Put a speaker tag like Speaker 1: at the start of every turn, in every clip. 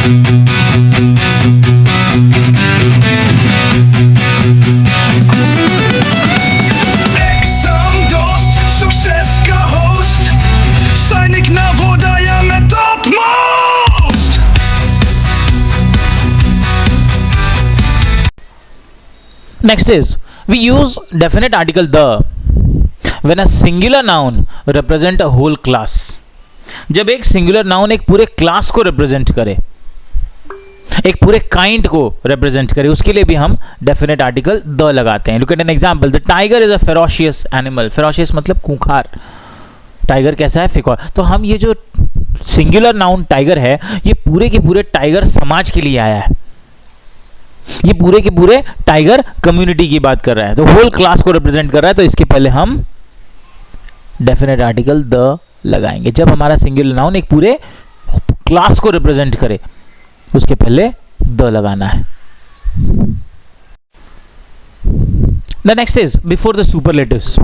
Speaker 1: Next is we use definite article the when a singular noun represent a whole class. जब एक singular noun एक पूरे class को represent करे, एक पूरे काइंड को रिप्रेजेंट करे, उसके लिए भी हम डेफिनेट आर्टिकल द लगाते हैं. Look at an example. The tiger is a ferocious animal. Ferocious मतलब खूंखार. टाइगर कैसा है? फेरोशियस. तो हम ये जो सिंगुलर नाउन टाइगर है, ये पूरे के पूरे टाइगर समाज के लिए आया है. ये पूरे के पूरे टाइगर कम्युनिटी की बात कर रहा है, तो होल क्लास को रिप्रेजेंट कर रहा है. तो इसके पहले हम डेफिनेट आर्टिकल द लगाएंगे. जब हमारा सिंगुलर नाउन एक पूरे क्लास को रिप्रेजेंट करे, उसके पहले द लगाना है. The next is before the superlatives.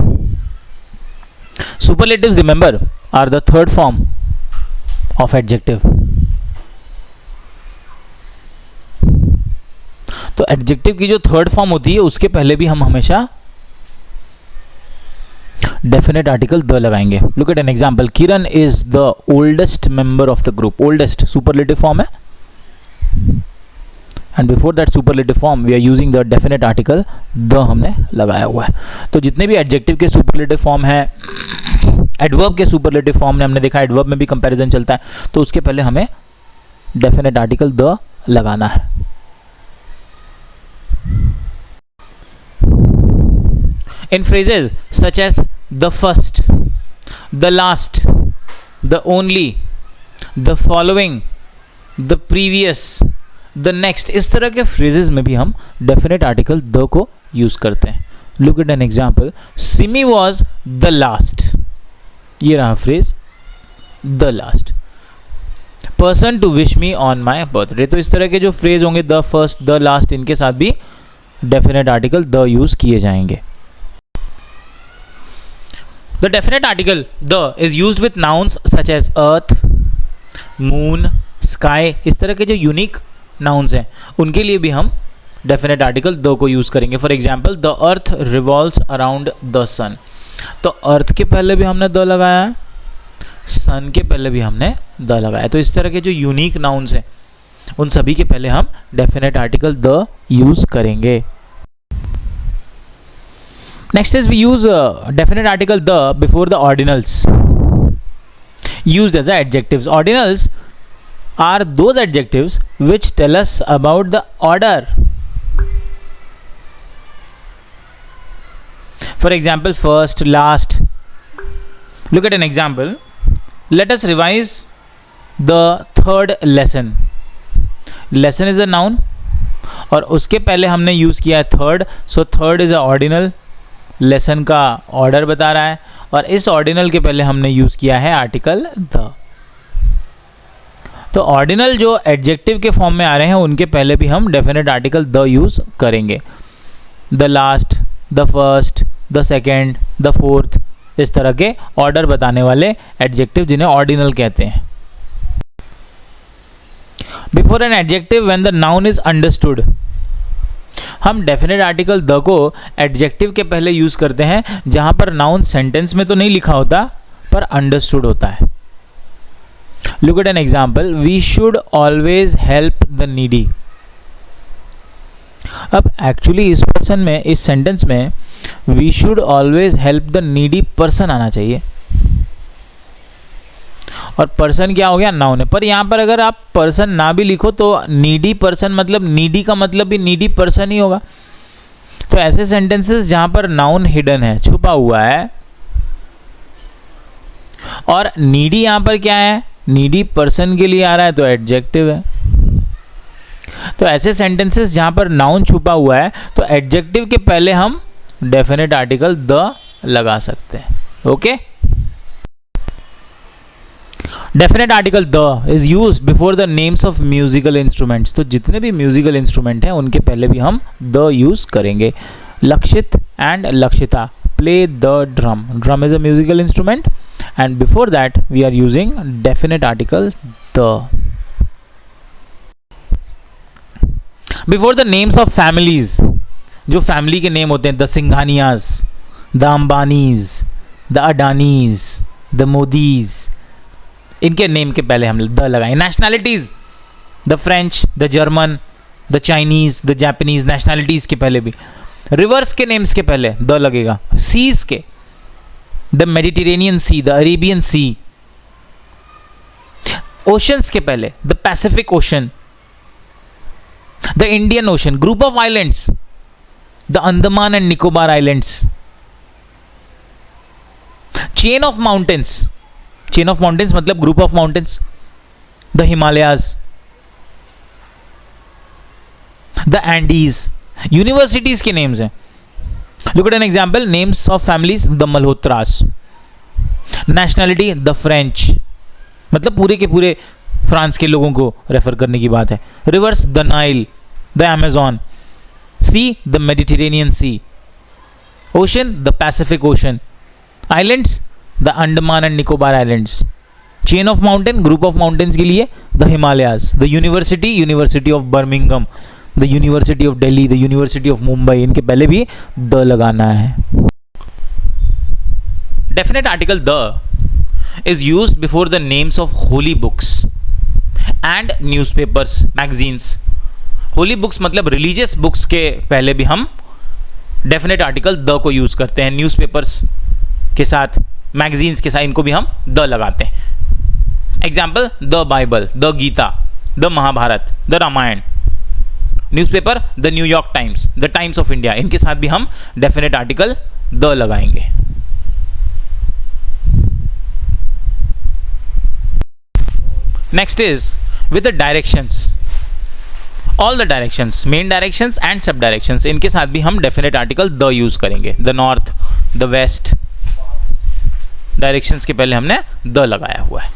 Speaker 1: Superlatives remember are the third form of adjective. तो एडजेक्टिव की जो थर्ड फॉर्म होती है, उसके पहले भी हम हमेशा डेफिनेट आर्टिकल द लगाएंगे. Look at an example. Kiran is the oldest member of the group. Oldest superlative form है, and before that superlative form we are using the definite article the हमने लगाया हुआ है. तो जितने भी एडजेक्टिव के सुपरलेटिव फॉर्म है, एडवर्ब के सुपरलेटिव फॉर्म ने हमने देखा, एडवर्ब में भी कंपैरिजन चलता है, तो उसके पहले हमें डेफिनेट आर्टिकल द लगाना है. In phrases such as the first, the last, the only, the following, the previous, the next, इस तरह के phrases में भी हम definite article the को use करते हैं. Look at an example. Simi was the last. ये रहा phrase the last. Person to wish me on my birthday. तो इस तरह के जो phrase होंगे the first, the last, इनके साथ भी definite article the use किए जाएंगे. The definite article the is used with nouns such as earth, moon, sky. इस तरह के जो यूनिक nouns हैं, उनके लिए भी हम definite article the को यूज करेंगे. For example, the earth revolves around the sun. तो earth के पहले भी हमने the लगाया है, sun के पहले भी हमने the लगाया. तो इस तरह के जो यूनिक nouns हैं, उन सभी के पहले हम definite article the यूज करेंगे. Next is we use definite article the before the ordinals used as adjectives. Ordinals are those adjectives which tell us about the order. For example, first, last. Look at an example. Let us revise the third lesson. Lesson is a noun और उसके पहले हमने use किया है third. So third is a ordinal. Lesson का order बता रहा है, और इस ऑर्डिनल के पहले हमने यूज किया है आर्टिकल द. तो ऑर्डिनल जो एडजेक्टिव के फॉर्म में आ रहे हैं, उनके पहले भी हम डेफिनेट आर्टिकल द यूज करेंगे. The last, the first, the second, the fourth, इस तरह के ऑर्डर बताने वाले एडजेक्टिव जिन्हें ऑर्डिनल कहते हैं. Before an adjective when the noun is understood. हम डेफिनेट आर्टिकल द को एडजेक्टिव के पहले यूज करते हैं जहां पर नाउन सेंटेंस में तो नहीं लिखा होता, पर अंडरस्टूड होता है. Look at an example. We should always help the needy. अब एक्चुअली इस पर्सन में, इस सेंटेंस में we should always help the needy person आना चाहिए, और पर्सन क्या हो गया? नाउन है. पर यहाँ पर अगर आप पर्सन ना भी लिखो तो नीडी पर्सन मतलब नीडी का मतलब भी नीडी पर्सन ही होगा. तो ऐसे सेंटेंसेस जहां पर नाउन हिडन है, छुपा हुआ है, और नीडी यहां पर क्या है? नीडी पर्सन के लिए आ रहा है, तो एडजेक्टिव है. तो ऐसे सेंटेंसेस जहां पर नाउन छुपा हुआ है, तो एडजेक्टिव के पहले हम डेफिनेट आर्टिकल द लगा सकते हैं. Okay. Definite article the is use before the names of musical instruments. तो जितने भी म्यूजिकल इंस्ट्रूमेंट हैं, उनके पहले भी हम द यूज करेंगे. Lakshit and Lakshita play the drum. Drum is a musical instrument, and before that we are using definite article the. Before the names of families, जो फैमिली के नेम होते हैं, the Singhanias, the Ambanis, the Adanis, the Modis, इनके name के पहले हम the लगाएं। Nationalities, the French, the German, the Chinese, the Japanese, nationalities के पहले भी। रिवर्स के नेम्स के पहले द लगेगा। सीज के, the Mediterranean Sea, the Arabian Sea. Oceans के पहले the Pacific Ocean, the Indian Ocean. Group of islands, the Andaman and Nicobar islands. Chain of mountains, chain of mountains मतलब group of mountains, the Himalayas, the Andes. Universities के names हैं। Look at an example, names of families, the Malhotras. Nationality, the French, मतलब पूरे के पूरे France के लोगों को रेफर करने की बात है। Rivers, the Nile, the Amazon. Sea, the Mediterranean sea. Ocean, the Pacific ocean. Islands, the Andaman and Nicobar islands. Chain of mountain, group of mountains के लिए the Himalayas. The university, university of Birmingham, the university of Delhi, the university of Mumbai. इनके पहले भी the लगाना है। Definite article the is used before the names of holy books and newspapers, magazines. holy books मतलब religious books के पहले भी हम definite article द को यूज करते हैं। न्यूज़पेपर्स के साथ, मैगजीन्स के साथ इनको भी हम द लगाते हैं। Example, the Bible, the Gita, the Mahabharata, the Ramayana. Newspaper, the New York Times, the Times of India. इनके साथ भी हम डेफिनेट आर्टिकल द लगाएंगे। Next is with the directions, all the directions, main directions and sub directions, इनके साथ भी हम definite article the यूज करेंगे। the north, the west, directions के पहले हमने the लगाया हुआ है।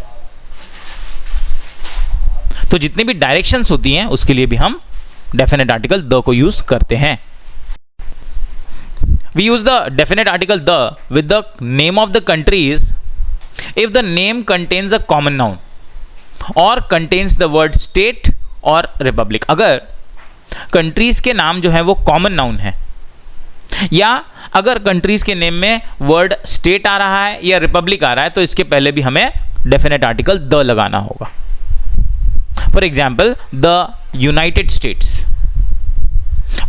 Speaker 1: तो जितनी भी directions होती हैं उसके लिए भी हम definite article the को यूज करते हैं। We use the definite article the with the name of the countries if the name contains a common noun और कंटेन्स द वर्ड स्टेट और रिपब्लिक। अगर कंट्रीज के नाम जो है वो कॉमन नाउन है, या अगर कंट्रीज के नेम में वर्ड स्टेट आ रहा है या रिपब्लिक आ रहा है, तो इसके पहले भी हमें डेफिनेट आर्टिकल द लगाना होगा। For example, the United States,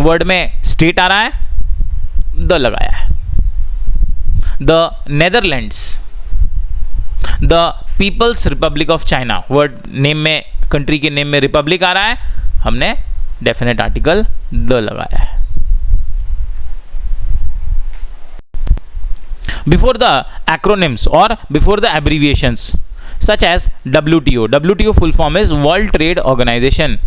Speaker 1: word में स्टेट आ रहा है, द लगाया है। The Netherlands, the People's Republic of China, word name में, कंट्री के नेम में रिपब्लिक आ रहा है, हमने डेफिनेट आर्टिकल द लगाया है। बिफोर द एक्रोनिम्स और before the abbreviations such as WTO, WTO full form is world trade organisation.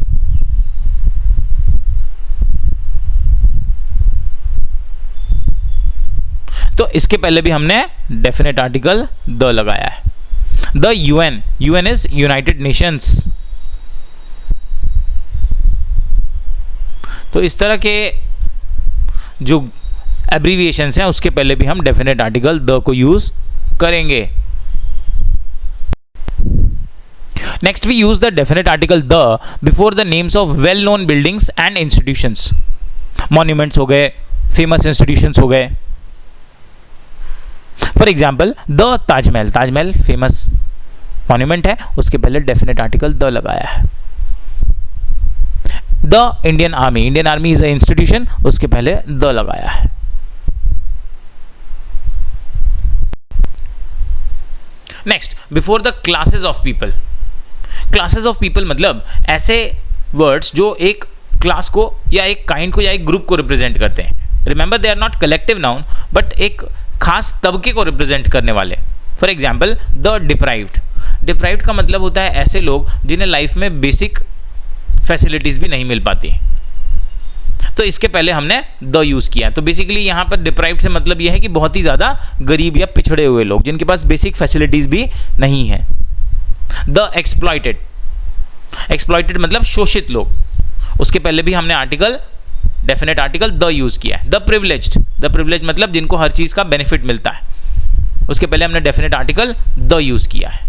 Speaker 1: तो इसके पहले भी हमने डेफिनेट आर्टिकल द लगाया है। The UN, UN is United Nations. तो इस तरह के जो एब्रीविएशंस हैं उसके पहले भी हम डेफिनेट आर्टिकल द को यूज करेंगे। Next we use the definite article the before the names of well known buildings and institutions. Monuments हो गए, फेमस इंस्टीट्यूशंस हो गए। For example, the Taj Mahal, Taj Mahal famous monument है, उसके पहले डेफिनेट आर्टिकल द लगाया है। The Indian army, Indian army is a institution, उसके पहले द लगाया है। Next, before the classes of people. Classes of people मतलब ऐसे वर्ड्स जो एक क्लास को या एक काइंड को या एक ग्रुप को रिप्रेजेंट करते हैं। Remember, they are not collective noun but एक खास तबके को रिप्रेजेंट करने वाले। For example, the deprived, deprived का मतलब होता है ऐसे लोग जिन्हें लाइफ में बेसिक फैसिलिटीज भी नहीं मिल पाती। तो इसके पहले हमने द यूज किया। तो बेसिकली यहाँ पर डिप्राइव्ड से मतलब यह है कि बहुत ही ज्यादा गरीब या पिछड़े हुए लोग जिनके पास बेसिक फैसिलिटीज भी नहीं है। द एक्सप्लॉइटेड, एक्सप्लॉइटेड मतलब शोषित लोग, उसके पहले भी हमने article definite article the use किया है। द प्रिविलेज्ड, द प्रिविलेज मतलब जिनको हर चीज का बेनिफिट मिलता है, उसके पहले हमने डेफिनेट आर्टिकल द यूज किया है।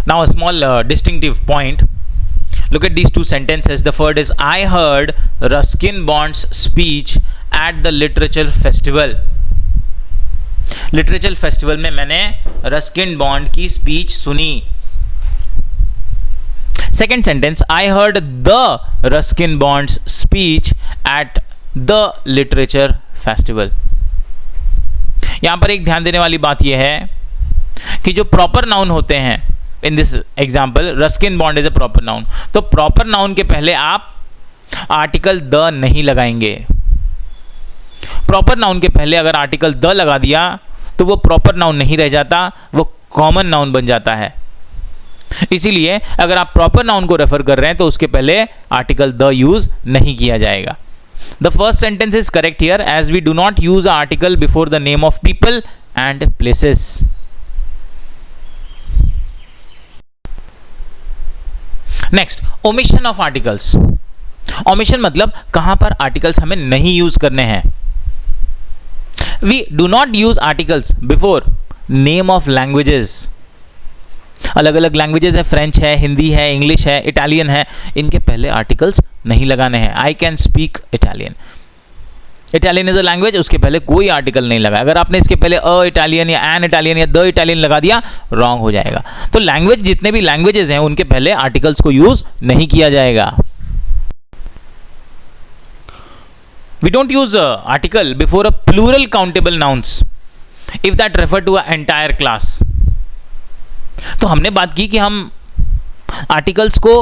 Speaker 1: Now a small distinctive point, Look at these two sentences. The first is I heard Ruskin Bond's speech at the literature festival. Literature festival में मैंने रस्किन बॉन्ड की स्पीच सुनी. Second sentence I heard the Ruskin bonds speech at the literature festival. यहां पर एक ध्यान देने वाली बात यह है कि जो प्रॉपर नाउन होते हैं in this example, Ruskin bond is a proper noun, तो प्रॉपर नाउन के पहले आप आर्टिकल द नहीं लगाएंगे. प्रॉपर नाउन के पहले अगर आर्टिकल द लगा दिया तो वो प्रॉपर नाउन नहीं रह जाता, वो कॉमन नाउन बन जाता है. इसीलिए अगर आप प्रॉपर नाउन को रेफर कर रहे हैं तो उसके पहले आर्टिकल द यूज नहीं किया जाएगा. The first sentence is correct here as we do not use article before the name of people and places. Next, omission of articles. Omission मतलब कहां पर आर्टिकल्स हमें नहीं यूज करने हैं. We do not use articles before name of languages. अलग अलग languages है, फ्रेंच है, हिंदी है, इंग्लिश है, इटालियन है, इनके पहले आर्टिकल्स नहीं लगाने हैं. I can speak Italian. Italian is a language, उसके पहले कोई आर्टिकल नहीं लगा. अगर आपने इसके पहले अ इटालियन या एन इटालियन या द इटालियन लगा दिया, रॉन्ग हो जाएगा. तो लैंग्वेज, जितने भी लैंग्वेजेस हैं उनके पहले आर्टिकल्स को यूज नहीं किया जाएगा. We don't use article before a plural countable nouns if that refer to an entire class. तो हमने बात की कि हम आर्टिकल्स को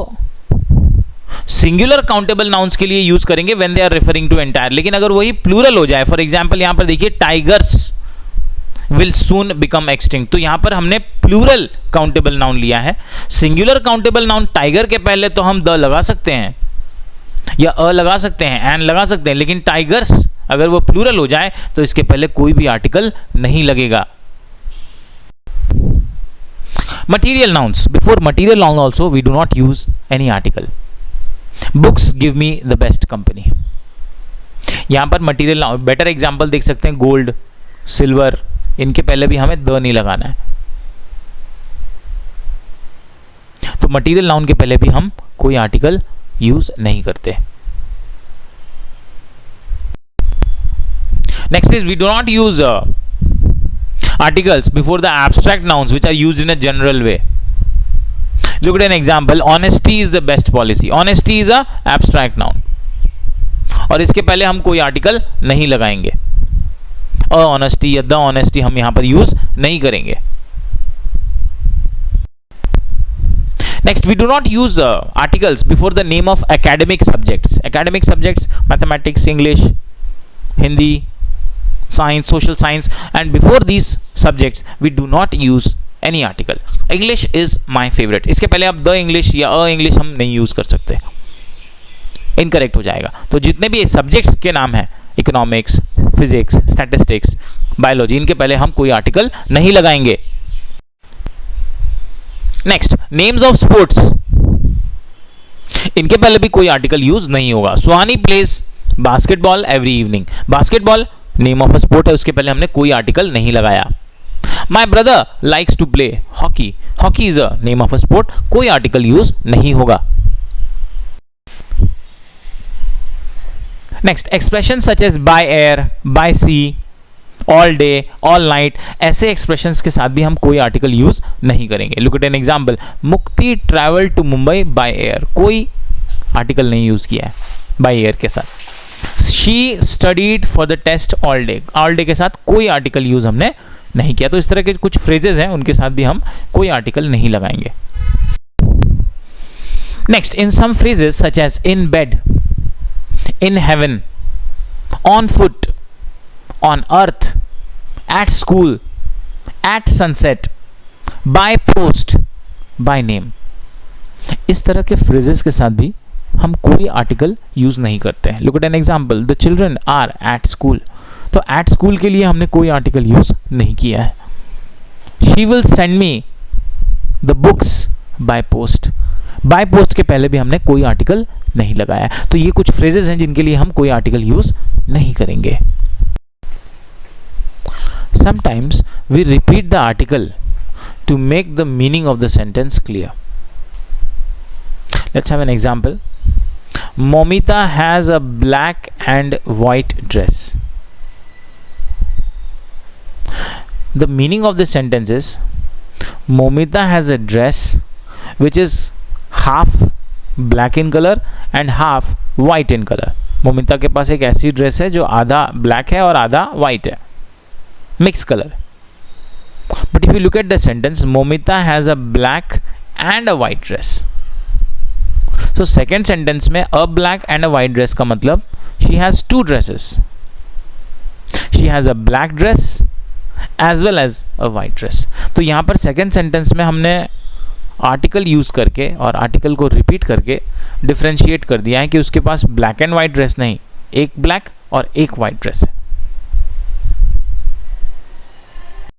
Speaker 1: सिंगुलर काउंटेबल नाउन्स के लिए यूज करेंगे when they are referring to entire. लेकिन अगर वही प्लूरल हो जाए, फॉर एग्जांपल यहां पर देखिए tigers will soon become extinct, तो यहां पर हमने प्लूरल काउंटेबल नाउन लिया है. सिंगुलर काउंटेबल नाउन टाइगर के पहले तो हम द लगा सकते हैं या अ लगा सकते हैं, एन लगा सकते हैं, लेकिन टाइगर्स अगर वो प्लूरल हो जाए तो इसके पहले कोई भी आर्टिकल नहीं लगेगा. Material nouns, before material noun also we do not use any article. Books give me the best company. यहां पर मटीरियल नाउन, बेटर एग्जाम्पल देख सकते हैं गोल्ड, सिल्वर, इनके पहले भी हमें द नहीं लगाना है. तो मटीरियल नाउन के पहले भी हम कोई आर्टिकल यूज नहीं करते. Next is we do not use articles before the abstract nouns which are used in a general way. Look at an example, honesty is the best policy. Honesty is a abstract noun और इसके पहले हम कोई article नहीं लगाएंगे. Honesty या the honesty हम यहां पर यूज नहीं करेंगे. Next, we do not use articles before the name of academic subjects. Academic subjects, mathematics, English, Hindi, science, social science, and before these subjects, we do not use any article. English is my favorite. इसके पहले आप the English या a English हम नहीं use कर सकते, incorrect हो जाएगा. तो जितने भी subjects के नाम हैं, economics, physics, statistics, biology, इनके पहले हम कोई article नहीं लगाएंगे. नेक्स्ट, नेम्स ऑफ स्पोर्ट्स, इनके पहले भी कोई आर्टिकल यूज नहीं होगा. Suhani plays basketball every evening. Basketball name of a sport है, उसके पहले हमने कोई आर्टिकल नहीं लगाया. My brother likes to play hockey. Hockey is a name of a sport, कोई आर्टिकल यूज नहीं होगा. Next, expression such as by air, by sea, all day, all night, ऐसे एक्सप्रेशंस के साथ भी हम कोई आर्टिकल यूज नहीं करेंगे. Look at an example, Mukti travel to Mumbai by air, कोई आर्टिकल नहीं यूज किया है बाय एयर के साथ. She studied for the test all day, all day के साथ कोई आर्टिकल यूज हमने नहीं किया. तो इस तरह के कुछ फ्रेजेस हैं, उनके साथ भी हम कोई आर्टिकल नहीं लगाएंगे. Next, in some phrases such as in bed, in heaven, on foot, on earth, at school, at sunset, by post, by name, इस तरह के फ्रेजेस के साथ भी हम कोई आर्टिकल यूज नहीं करते हैं. Look at an example, the children are at school, तो एट स्कूल के लिए हमने कोई आर्टिकल यूज नहीं किया है. She will send me the books by post, by post के पहले भी हमने कोई आर्टिकल नहीं लगाया. तो ये कुछ फ्रेजेस हैं जिनके लिए हम कोई आर्टिकल यूज नहीं करेंगे. Sometimes we repeat the article to make the meaning of the sentence clear. Let's have an example. Momita has a black and white dress. The meaning of this sentence is Momita has a dress which is half black in color and half white in color. Momita के पास एक ऐसी dress है जो आधा black है और आधा white है, mix colour. But if you look at the sentence, Momita has a black and a white dress. So second sentence में a black and a white dress का मतलब she has two dresses. She has a black dress as well as a white dress. तो यहाँ पर second sentence में हमने article use करके और आर्टिकल को रिपीट करके डिफ्रेंशिएट कर दिया है कि उसके पास ब्लैक एंड वाइट ड्रेस नहीं, एक ब्लैक और एक वाइट ड्रेस है.